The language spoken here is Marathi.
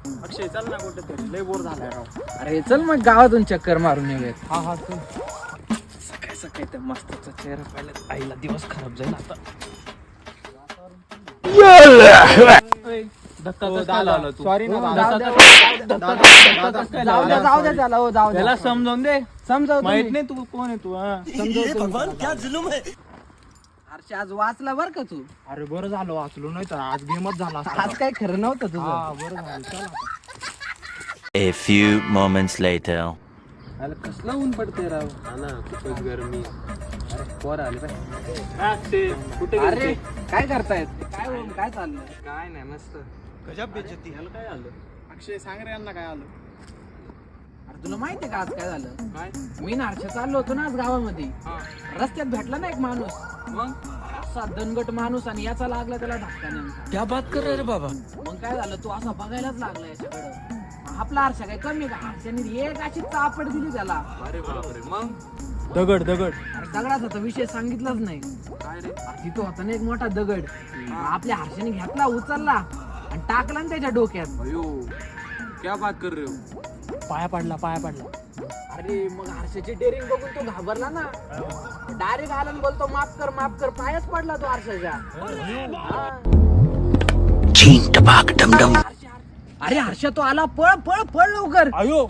अक्षय चल ना कुठे तरी, लय बोर झालाय राव. अरे चल मग गावातून चक्कर मारून येऊयात. हा हा चल. सकाळी सकाळी त्या मस्ताचा चेहरा पाहिला, आईला दिवस खराब जाईल आता. धक्का कसं काय लावला तू? सॉरी ना जाऊ दादा. द्या. जाऊ द्या त्याला, हो जाऊ त्याला द्या. समजावून दे. समजावतो माहित मी. नाही तू कोण आहे तू. हा हर्ष आज वाचला बर का तू. अरे बरं झालं वाचलो, नाही तर आज गेमच झाला असता. आज काही खरं नव्हतं तुझं. हा बरं झालं. चल आता. A few moments later. अरे कसलं ऊन पडते राव. खूपच गरमी. अरे पोर आले बाय. अक्षय कुठे अरे गेलते? काय करतायत? काय ऊन काय चाललंय? काय नाही मस्त. गजब बेइज्जती. याला काय आलं? अक्षय सांग रे यांना काय आलं. अरे तुला माहितीये का आज काय झालं? काय? मी ना हर्ष चाललो होतो ना आज गावामध्ये. हा रस्त्यात भेटला ना एक माणूस, मग असा दणगट माणूस, आणि याचा लागला त्याला धक्का नेमका. क्या बात कर रहे रे बाबा? मग काय झालं, तो असा बघायलाच लागला याच्याकडं. आपला हर्ष काय कमी का? हर्षाने एक अशी चापड दिली त्याला. अरे बापरे. मग दगड दगड. अरे दगडाचा तर विषय सांगितलाच नाही. काय रे? अरे तिथं होता ना एक मोठा दगड, आपल्या हर्षाने घेतला, उचलला आणि टाकला ना त्याच्या डोक्यात. अयो क्या बात कर रहे हो. पाया पडला पाया पडला. अरे मग हर्षाची डेअरिंग बघून तो घाबरला ना, डायरेक्ट आला आणि बोलतो माफ कर, पायच पडला तो हर्षाच्या. हा. अरे हर्ष तो आला, पळ लवकर. अयो